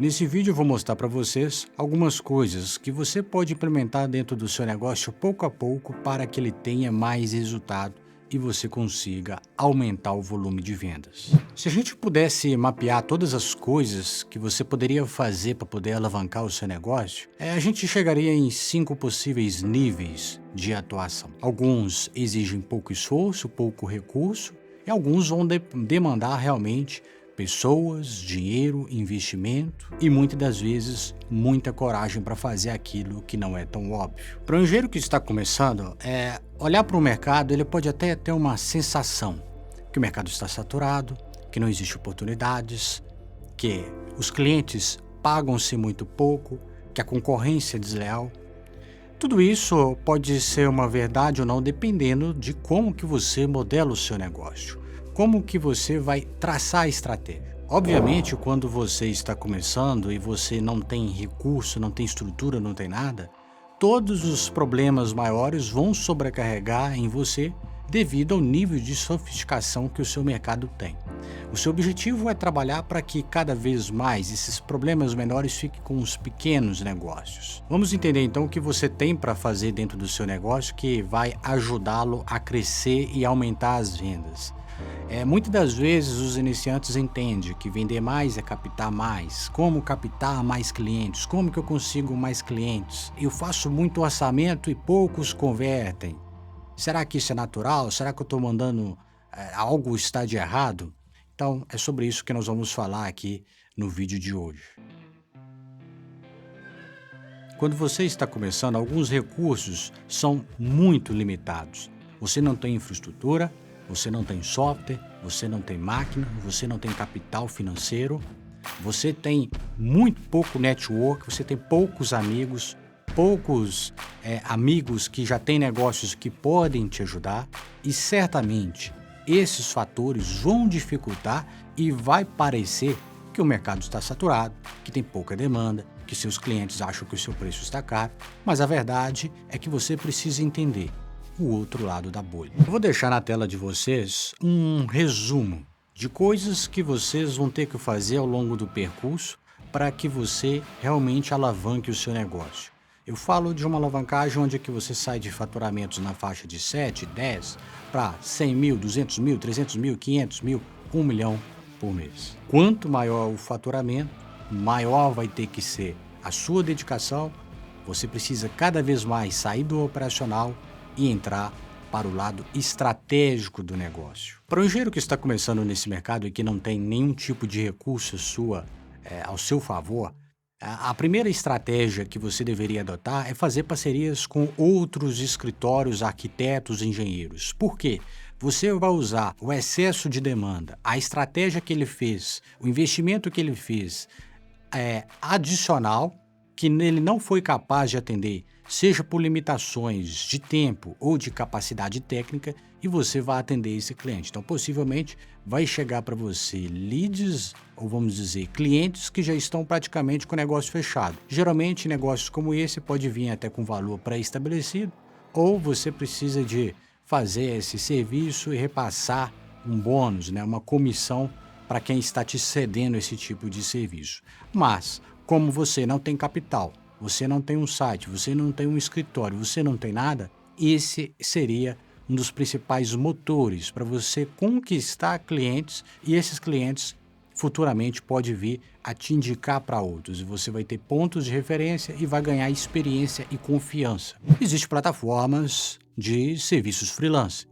Nesse vídeo eu vou mostrar para vocês algumas coisas que você pode implementar dentro do seu negócio pouco a pouco para que ele tenha mais resultado e você consiga aumentar o volume de vendas. Se a gente pudesse mapear todas as coisas que você poderia fazer para poder alavancar o seu negócio, a gente chegaria em 5 possíveis níveis de atuação. Alguns exigem pouco esforço, pouco recurso, e alguns vão demandar realmente pessoas, dinheiro, investimento e muitas das vezes muita coragem para fazer aquilo que não é tão óbvio. Para o engenheiro que está começando, olhar para o mercado, ele pode até ter uma sensação que o mercado está saturado, que não existe oportunidades, que os clientes pagam-se muito pouco, que a concorrência é desleal. Tudo isso pode ser uma verdade ou não, dependendo de como que você modela o seu negócio. Como que você vai traçar a estratégia? Obviamente, quando você está começando e você não tem recurso, não tem estrutura, não tem nada, todos os problemas maiores vão sobrecarregar em você devido ao nível de sofisticação que o seu mercado tem. O seu objetivo é trabalhar para que cada vez mais esses problemas menores fiquem com os pequenos negócios. Vamos entender então o que você tem para fazer dentro do seu negócio que vai ajudá-lo a crescer e aumentar as vendas. Muitas das vezes os iniciantes entendem que vender mais é captar mais. Como captar mais clientes? Como que eu consigo mais clientes? Eu faço muito orçamento e poucos convertem. Será que isso é natural? Será que eu estou mandando algo está de errado? Então é sobre isso que nós vamos falar aqui no vídeo de hoje. Quando você está começando, alguns recursos são muito limitados. Você não tem infraestrutura, você não tem software, você não tem máquina, você não tem capital financeiro, você tem muito pouco network, você tem poucos amigos, amigos que já têm negócios que podem te ajudar e certamente esses fatores vão dificultar e vai parecer que o mercado está saturado, que tem pouca demanda, que seus clientes acham que o seu preço está caro, mas a verdade é que você precisa entender o outro lado da bolha. Eu vou deixar na tela de vocês um resumo de coisas que vocês vão ter que fazer ao longo do percurso para que você realmente alavanque o seu negócio. Eu falo de uma alavancagem onde é que você sai de faturamentos na faixa de 7, 10 para 100 mil, 200 mil, 300 mil, 500 mil, 1 milhão por mês. Quanto maior o faturamento, maior vai ter que ser a sua dedicação. Você precisa cada vez mais sair do operacional e entrar para o lado estratégico do negócio. Para o engenheiro que está começando nesse mercado e que não tem nenhum tipo de recurso ao seu favor, a primeira estratégia que você deveria adotar é fazer parcerias com outros escritórios, arquitetos, engenheiros. Por quê? Você vai usar o excesso de demanda, a estratégia que ele fez, o investimento que ele fez adicional, que ele não foi capaz de atender, seja por limitações de tempo ou de capacidade técnica, e você vai atender esse cliente. Então, possivelmente, vai chegar para você leads, ou vamos dizer, clientes que já estão praticamente com o negócio fechado. Geralmente, negócios como esse pode vir até com valor pré-estabelecido, ou você precisa de fazer esse serviço e repassar um bônus, uma comissão para quem está te cedendo esse tipo de serviço. Mas, como você não tem capital, você não tem um site, você não tem um escritório, você não tem nada, esse seria um dos principais motores para você conquistar clientes, e esses clientes futuramente podem vir a te indicar para outros, e você vai ter pontos de referência e vai ganhar experiência e confiança. Existem plataformas de serviços freelance,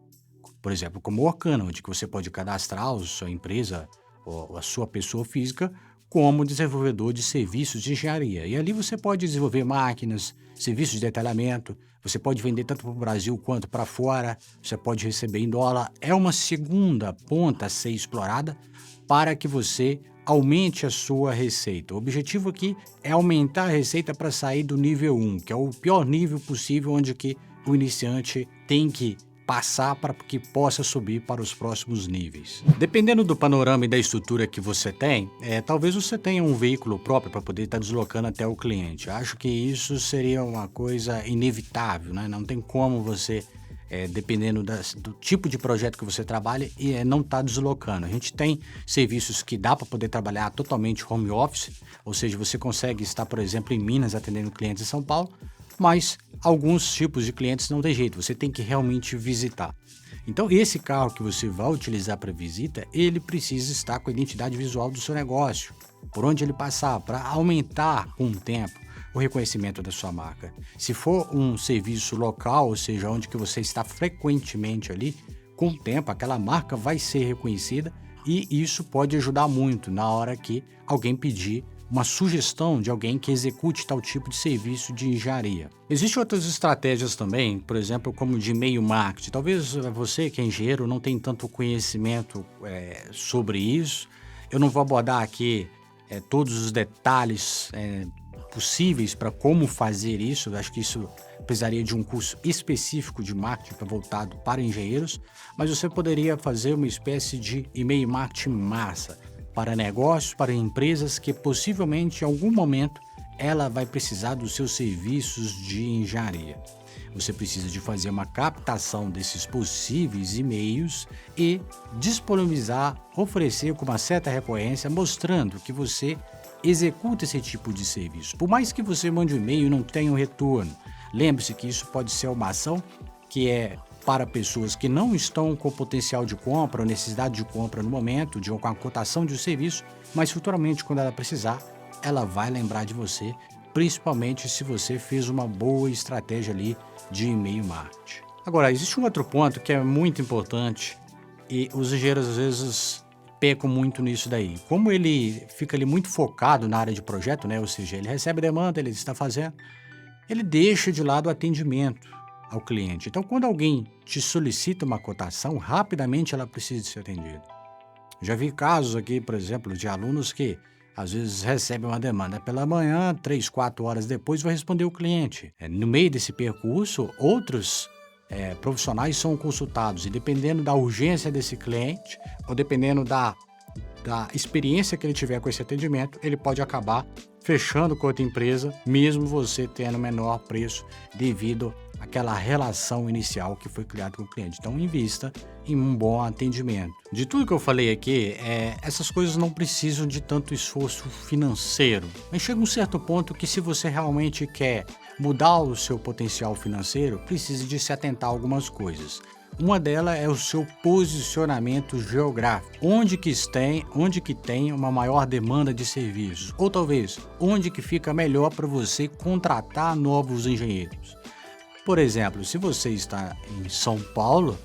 por exemplo, como o Workana, onde você pode cadastrar a sua empresa ou a sua pessoa física como desenvolvedor de serviços de engenharia. E ali você pode desenvolver máquinas, serviços de detalhamento, você pode vender tanto para o Brasil quanto para fora, você pode receber em dólar. É uma segunda ponta a ser explorada para que você aumente a sua receita. O objetivo aqui é aumentar a receita para sair do nível 1, que é o pior nível possível, onde que o iniciante tem que passar para que possa subir para os próximos níveis. Dependendo do panorama e da estrutura que você tem, talvez você tenha um veículo próprio para poder estar deslocando até o cliente. Acho que isso seria uma coisa inevitável, né? Não tem como você dependendo do tipo de projeto que você trabalha, e não está deslocando. A gente tem serviços que dá para poder trabalhar totalmente home office, ou seja, você consegue estar, por exemplo, em Minas atendendo clientes em São Paulo, mas alguns tipos de clientes não tem jeito, você tem que realmente visitar. Então, esse carro que você vai utilizar para visita, ele precisa estar com a identidade visual do seu negócio, por onde ele passar, para aumentar com o tempo o reconhecimento da sua marca. Se for um serviço local, ou seja, onde que você está frequentemente ali, com o tempo aquela marca vai ser reconhecida e isso pode ajudar muito na hora que alguém pedir uma sugestão de alguém que execute tal tipo de serviço de engenharia. Existem outras estratégias também, por exemplo, como de e-mail marketing. Talvez você que é engenheiro não tenha tanto conhecimento sobre isso. Eu não vou abordar aqui todos os detalhes possíveis para como fazer isso. Eu acho que isso precisaria de um curso específico de marketing voltado para engenheiros, mas você poderia fazer uma espécie de e-mail marketing massa para negócios, para empresas que possivelmente em algum momento ela vai precisar dos seus serviços de engenharia. Você precisa de fazer uma captação desses possíveis e-mails e disponibilizar, oferecer com uma certa recorrência, mostrando que você executa esse tipo de serviço. Por mais que você mande um e-mail e não tenha um retorno, lembre-se que isso pode ser uma ação que é para pessoas que não estão com potencial de compra ou necessidade de compra no momento, com a cotação de um serviço, mas futuramente, quando ela precisar, ela vai lembrar de você, principalmente se você fez uma boa estratégia ali de e-mail marketing. Agora, existe um outro ponto que é muito importante e os engenheiros às vezes pecam muito nisso daí. Como ele fica ali muito focado na área de projeto, né? Ou seja, ele recebe demanda, ele está fazendo, ele deixa de lado o atendimento ao cliente. Então, quando alguém te solicita uma cotação, rapidamente ela precisa ser atendida. Já vi casos aqui, por exemplo, de alunos que às vezes recebem uma demanda pela manhã, 3, 4 horas depois vai responder o cliente. No meio desse percurso, outros profissionais são consultados e dependendo da urgência desse cliente ou dependendo da experiência que ele tiver com esse atendimento, ele pode acabar fechando com outra empresa, mesmo você tendo menor preço devido àquela relação inicial que foi criada com o cliente. Então, invista em um bom atendimento. De tudo que eu falei aqui, essas coisas não precisam de tanto esforço financeiro. Mas chega um certo ponto que se você realmente quer mudar o seu potencial financeiro, precisa de se atentar a algumas coisas. Uma delas é o seu posicionamento geográfico. Onde que tem uma maior demanda de serviços? Ou talvez, onde que fica melhor para você contratar novos engenheiros? Por exemplo, se você está em São Paulo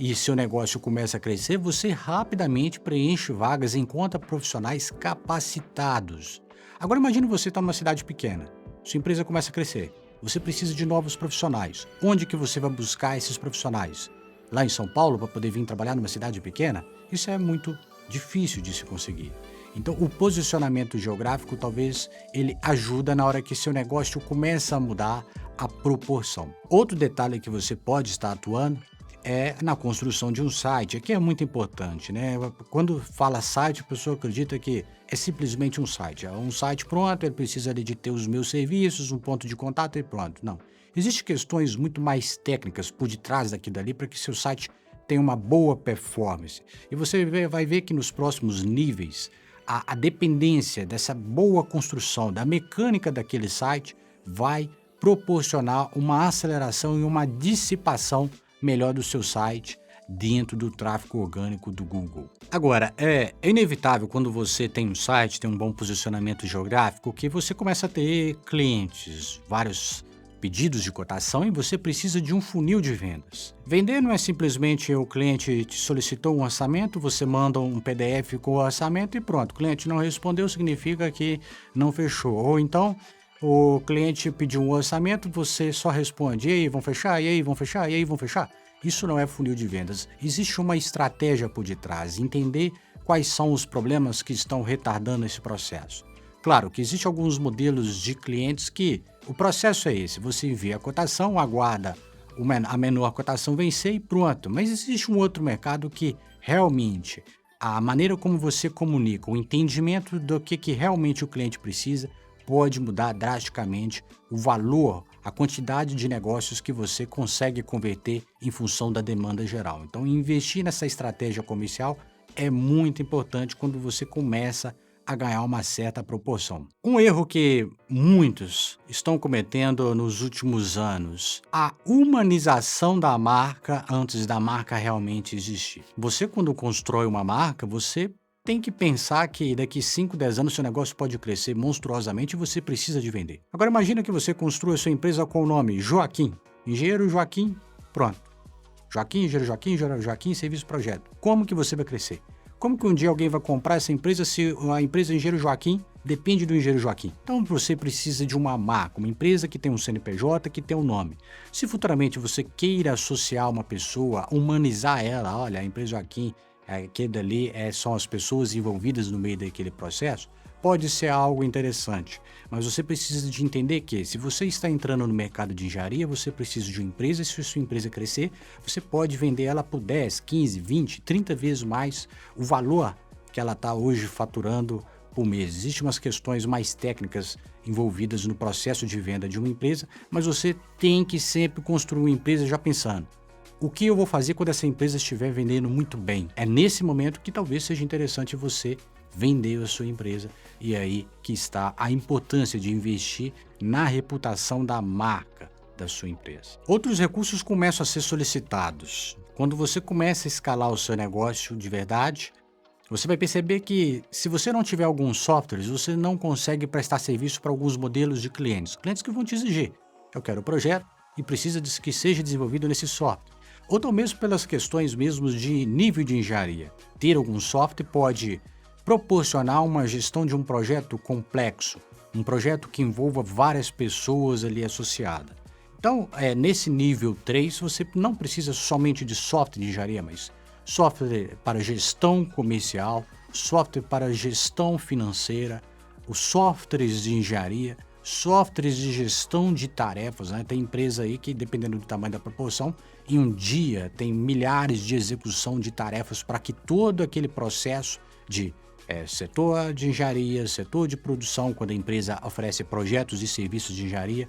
e seu negócio começa a crescer, você rapidamente preenche vagas e encontra profissionais capacitados. Agora imagine você estar numa cidade pequena, sua empresa começa a crescer, você precisa de novos profissionais. Onde que você vai buscar esses profissionais? Lá em São Paulo, para poder vir trabalhar numa cidade pequena? Isso é muito difícil de se conseguir. Então, o posicionamento geográfico, talvez, ele ajuda na hora que seu negócio começa a mudar a proporção. Outro detalhe que você pode estar atuando é na construção de um site. Aqui é muito importante, né? Quando fala site, a pessoa acredita que é simplesmente um site. É um site pronto, ele precisa ali de ter os meus serviços, um ponto de contato e pronto. Não. Existem questões muito mais técnicas por detrás daquilo dali para que seu site tenha uma boa performance. E você vai ver que nos próximos níveis, a dependência dessa boa construção, da mecânica daquele site, vai proporcionar uma aceleração e uma dissipação melhor do seu site dentro do tráfego orgânico do Google. Agora, é inevitável quando você tem um site, tem um bom posicionamento geográfico, que você começa a ter clientes, vários pedidos de cotação e você precisa de um funil de vendas. Vender não é simplesmente o cliente te solicitou um orçamento, você manda um PDF com o orçamento e pronto. O cliente não respondeu, significa que não fechou. Ou então, o cliente pediu um orçamento, você só responde, e aí, vão fechar? E aí, vão fechar? E aí, vão fechar? Isso não é funil de vendas. Existe uma estratégia por detrás, entender quais são os problemas que estão retardando esse processo. Claro que existem alguns modelos de clientes que o processo é esse, você envia a cotação, aguarda a menor cotação vencer e pronto. Mas existe um outro mercado que realmente a maneira como você comunica, o entendimento do que realmente o cliente precisa, pode mudar drasticamente o valor, a quantidade de negócios que você consegue converter em função da demanda geral. Então, investir nessa estratégia comercial é muito importante quando você começa a ganhar uma certa proporção. Um erro que muitos estão cometendo nos últimos anos, a humanização da marca antes da marca realmente existir. Você, quando constrói uma marca, você tem que pensar que daqui 5, 10 anos seu negócio pode crescer monstruosamente e você precisa de vender. Agora imagina que você construa sua empresa com o nome Joaquim, Engenheiro Joaquim, pronto. Joaquim, Engenheiro Joaquim, Serviço Projeto. Como que você vai crescer? Como que um dia alguém vai comprar essa empresa se a empresa Engenheiro Joaquim depende do Engenheiro Joaquim? Então você precisa de uma marca, uma empresa que tem um CNPJ, que tem um nome. Se futuramente você queira associar uma pessoa, humanizar ela, olha, a empresa Joaquim, aquele dali são as pessoas envolvidas no meio daquele processo, pode ser algo interessante. Mas você precisa de entender que se você está entrando no mercado de engenharia, você precisa de uma empresa e se a sua empresa crescer, você pode vender ela por 10, 15, 20, 30 vezes mais o valor que ela está hoje faturando por mês. Existem umas questões mais técnicas envolvidas no processo de venda de uma empresa, mas você tem que sempre construir uma empresa já pensando: o que eu vou fazer quando essa empresa estiver vendendo muito bem? É nesse momento que talvez seja interessante você vender a sua empresa, e aí que está a importância de investir na reputação da marca da sua empresa. Outros recursos começam a ser solicitados. Quando você começa a escalar o seu negócio de verdade, você vai perceber que se você não tiver alguns softwares, você não consegue prestar serviço para alguns modelos de clientes. Clientes que vão te exigir: eu quero o projeto e precisa que seja desenvolvido nesse software. Ou mesmo pelas questões mesmo de nível de engenharia. Ter algum software pode proporcionar uma gestão de um projeto complexo, um projeto que envolva várias pessoas ali associadas. Então, nesse nível 3, você não precisa somente de software de engenharia, mas software para gestão comercial, software para gestão financeira, os softwares de engenharia, softwares de gestão de tarefas, né? Tem empresa aí que, dependendo do tamanho da proporção, em um dia tem milhares de execução de tarefas para que todo aquele processo de setor de engenharia, setor de produção, quando a empresa oferece projetos e serviços de engenharia,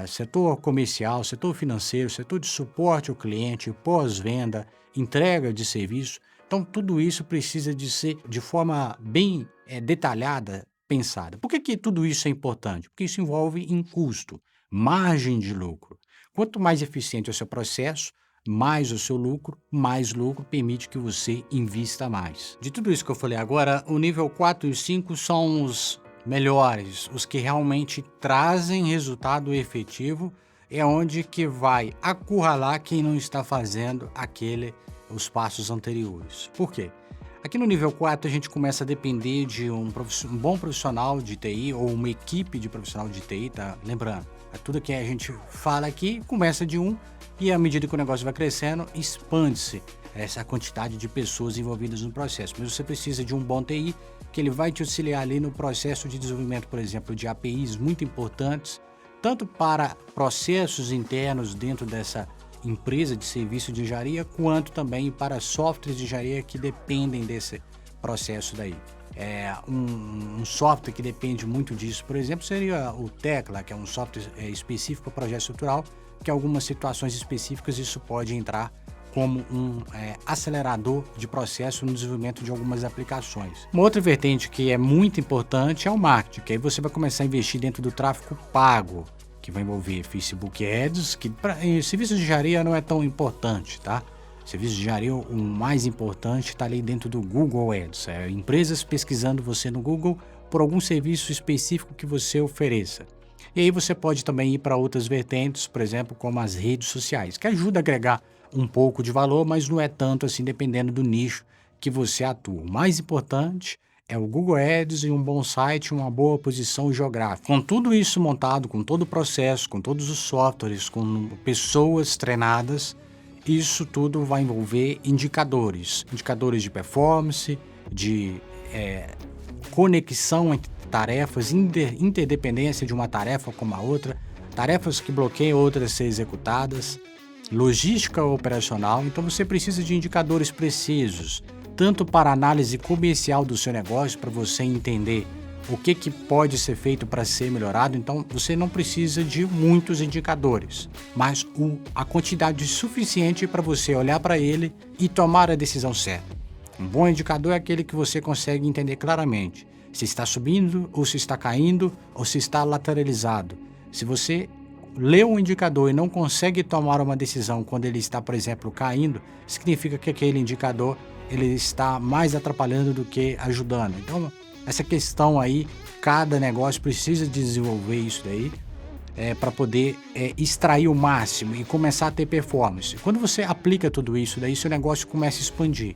setor comercial, setor financeiro, setor de suporte ao cliente, pós-venda, entrega de serviço. Então, tudo isso precisa de ser de forma bem detalhada, pensada. Por que tudo isso é importante? Porque isso envolve em custo, margem de lucro. Quanto mais eficiente é o seu processo, mais o seu lucro, mais lucro permite que você invista mais. De tudo isso que eu falei agora, o nível 4 e 5 são os melhores, os que realmente trazem resultado efetivo, é onde que vai acurralar quem não está fazendo os passos anteriores. Por quê? Aqui no nível 4 a gente começa a depender de um bom profissional de TI ou uma equipe de profissional de TI, tá? Lembrando, tudo que a gente fala aqui começa de um e à medida que o negócio vai crescendo, expande-se essa quantidade de pessoas envolvidas no processo. Mas você precisa de um bom TI que ele vai te auxiliar ali no processo de desenvolvimento, por exemplo, de APIs muito importantes, tanto para processos internos dentro dessa empresa de serviço de engenharia, quanto também para softwares de engenharia que dependem desse processo daí. Um software que depende muito disso, por exemplo, seria o Tecla, que é um software específico para projeto estrutural, que em algumas situações específicas isso pode entrar como um acelerador de processo no desenvolvimento de algumas aplicações. Uma outra vertente que é muito importante é o marketing, que aí você vai começar a investir dentro do tráfego pago, que vai envolver Facebook Ads, que em serviços de engenharia não é tão importante, tá? Serviço de engenharia, o mais importante está ali dentro do Google Ads. Empresas pesquisando você no Google por algum serviço específico que você ofereça. E aí você pode também ir para outras vertentes, por exemplo, como as redes sociais, que ajuda a agregar um pouco de valor, mas não é tanto assim, dependendo do nicho que você atua. O mais importante é o Google Ads e um bom site, uma boa posição geográfica. Com tudo isso montado, com todo o processo, com todos os softwares, com pessoas treinadas, isso tudo vai envolver indicadores de performance, de conexão entre tarefas, interdependência de uma tarefa com a outra, tarefas que bloqueiam outras a ser executadas, logística operacional. Então você precisa de indicadores precisos, tanto para análise comercial do seu negócio, para você entender o que pode ser feito para ser melhorado, então você não precisa de muitos indicadores, mas a quantidade suficiente para você olhar para ele e tomar a decisão certa. Um bom indicador é aquele que você consegue entender claramente se está subindo ou se está caindo ou se está lateralizado. Se você lê um indicador e não consegue tomar uma decisão quando ele está, por exemplo, caindo, significa que aquele indicador ele está mais atrapalhando do que ajudando. Então, essa questão aí, cada negócio precisa desenvolver isso daí para poder extrair o máximo e começar a ter performance. Quando você aplica tudo isso daí, seu negócio começa a expandir.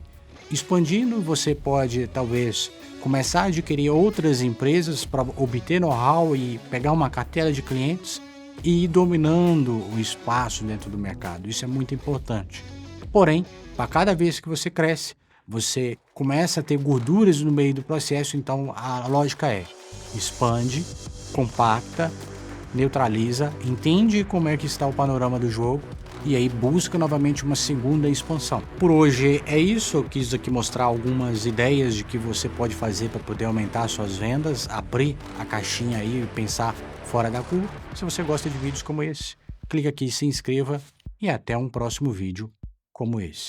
Expandindo, você pode talvez começar a adquirir outras empresas para obter know-how e pegar uma cartela de clientes e ir dominando o espaço dentro do mercado. Isso é muito importante. Porém, para cada vez que você cresce, você começa a ter gorduras no meio do processo, então a lógica é: expande, compacta, neutraliza, entende como é que está o panorama do jogo e aí busca novamente uma segunda expansão. Por hoje é isso, eu quis aqui mostrar algumas ideias de que você pode fazer para poder aumentar suas vendas, abrir a caixinha aí e pensar fora da curva. Se você gosta de vídeos como esse, clica aqui, se inscreva e até um próximo vídeo como esse.